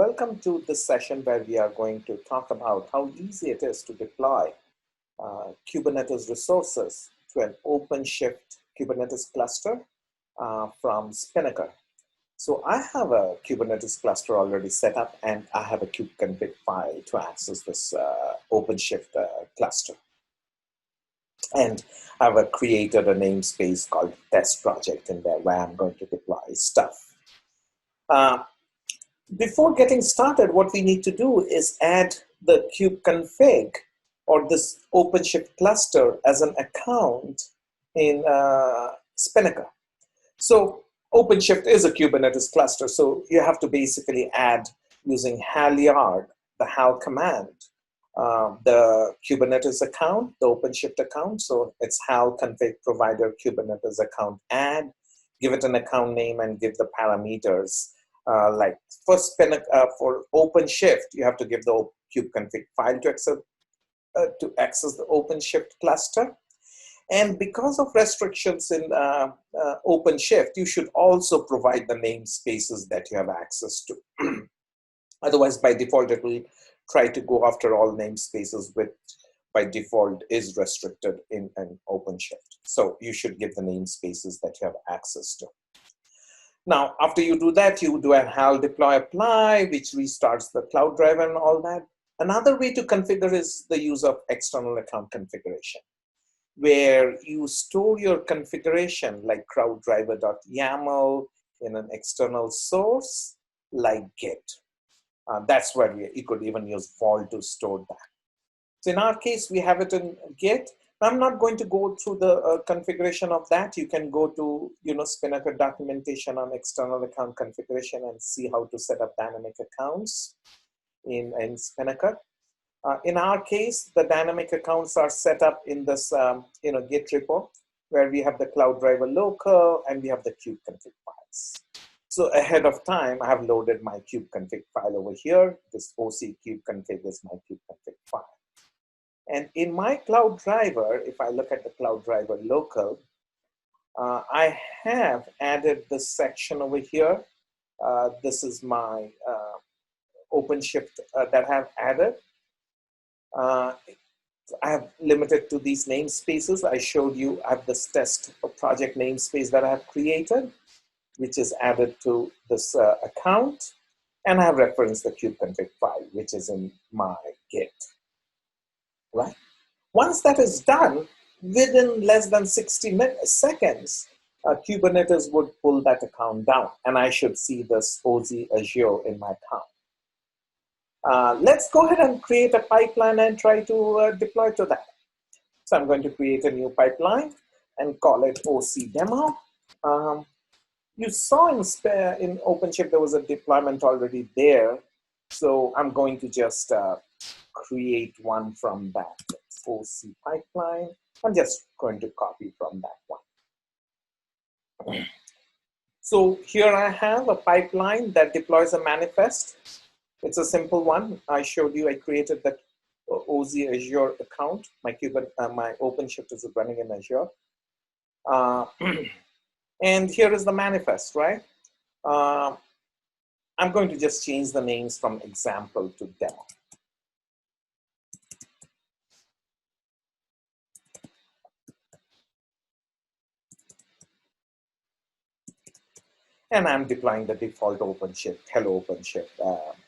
Welcome to this session where we are going to talk about how easy it is to deploy Kubernetes resources to an Openshift Kubernetes cluster from Spinnaker. So I have a Kubernetes cluster already set up, and I have a kubeconfig file to access this Openshift cluster. And I've created a namespace called test project in there where I'm going to deploy stuff. Before getting started, what we need to do is add the kubeconfig or this Openshift cluster as an account in Spinnaker. So Openshift is a Kubernetes cluster, so you have to basically add using halyard, the hal command, the Kubernetes account, the Openshift account. So it's hal config provider Kubernetes account add, give it an account name and give the parameters. Like for Openshift, you have to give the kubeconfig file to access the Openshift cluster. And because of restrictions in Openshift, you should also provide the namespaces that you have access to. Otherwise, by default, it will try to go after all namespaces, which by default is restricted in an Openshift. So you should give the namespaces that you have access to. Now, after you do that, you do a hal deploy apply, which restarts the cloud driver and all that. Another way to configure is the use of external account configuration, where you store your configuration like crowddriver.yaml in an external source like Git. That's where you could even use Vault to store that. So in our case, we have it in Git. I'm not going to go through the configuration of that. You can go to Spinnaker documentation on external account configuration and see how to set up dynamic accounts in Spinnaker. In our case, the dynamic accounts are set up in this Git repo, where we have the cloud driver local and we have the kubeconfig files. So ahead of time, I have loaded my kubeconfig file over here. This OC kubeconfig is my kubeconfig file. And in my cloud driver, if I look at the cloud driver local, I have added this section over here. This is my Openshift that I have added. I have limited to these namespaces. I showed you I have this test project namespace that I have created, which is added to this account. And I have referenced the kubeconfig file, which is in my Git. Right? Once that is done, within less than 60 seconds, Kubernetes would pull that account down, and I should see this OZ Azure in my account. Let's go ahead and create a pipeline and try to deploy to that. So I'm going to create a new pipeline and call it OC demo. You saw in Openshift there was a deployment already there, so I'm going to just create one from that OC pipeline. I'm just going to copy from that one. So here I have a pipeline that deploys a manifest. It's a simple one. I showed you I created that OZ Azure account. My Openshift is running in Azure. And here is the manifest, right? I'm going to just change the names from example to demo. And I'm deploying the default Openshift, hello Openshift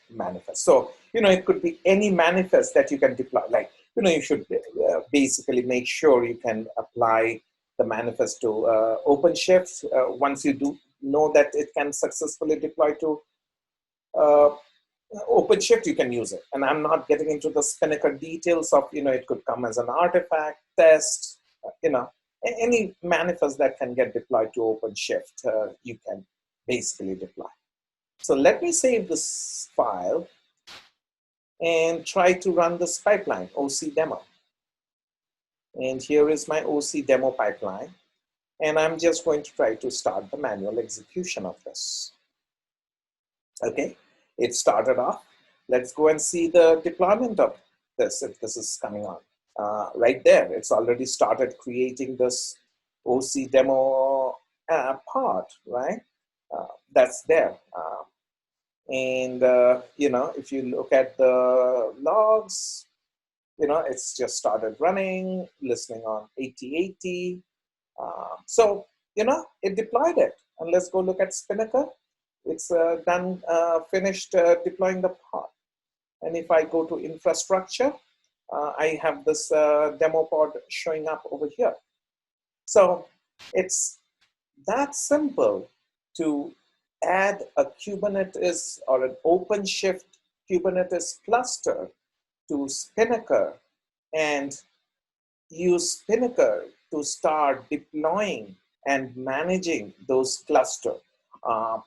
manifest. So, it could be any manifest that you can deploy. Like, you should basically make sure you can apply the manifest to Openshift. Once you do know that it can successfully deploy to Openshift, you can use it. And I'm not getting into the Spinnaker details of, it could come as an artifact, test, any manifest that can get deployed to Openshift, you can basically deploy. So let me save this file and try to run this pipeline, OC demo. And here is my OC demo pipeline. And I'm just going to try to start the manual execution of this. Okay, it started off. Let's go and see the deployment of this, if this is coming on. Right there, it's already started creating this OC demo part, right? That's there. And, if you look at the logs, it's just started running, listening on 8080. So, it deployed it. And let's go look at Spinnaker. It's done, finished deploying the pod. And if I go to infrastructure, I have this demo pod showing up over here. So it's that simple to add a Kubernetes or an OpenShift Kubernetes cluster to Spinnaker and use Spinnaker to start deploying and managing those clusters. Uh,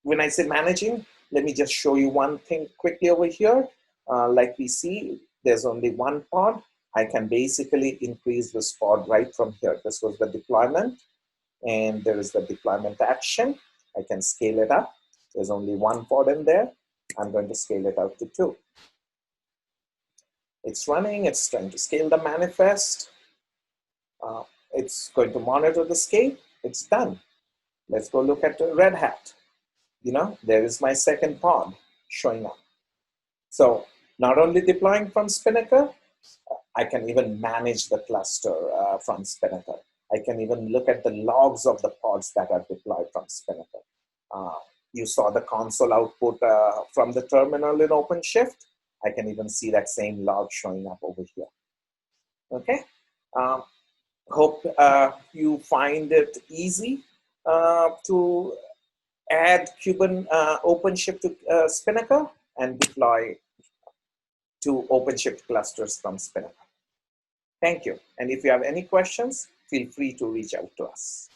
when I say managing, let me just show you one thing quickly over here. Like we see, there's only one pod. I can basically increase this pod right from here. This was the deployment, and there is the deployment action. I can scale it up. There's only one pod in there. I'm going to scale it out to 2. It's running. It's trying to scale the manifest. It's going to monitor the scale. It's done. Let's go look at Red Hat. There is my second pod showing up. So not only deploying from Spinnaker, I can even manage the cluster from Spinnaker. I can even look at the logs of the pods that are deployed from Spinnaker. Uh, you saw the console output from the terminal in OpenShift. I can even see that same log showing up over here. Okay. Hope you find it easy to add OpenShift to Spinnaker and deploy to OpenShift clusters from Spinnaker. Thank you. And if you have any questions, feel free to reach out to us.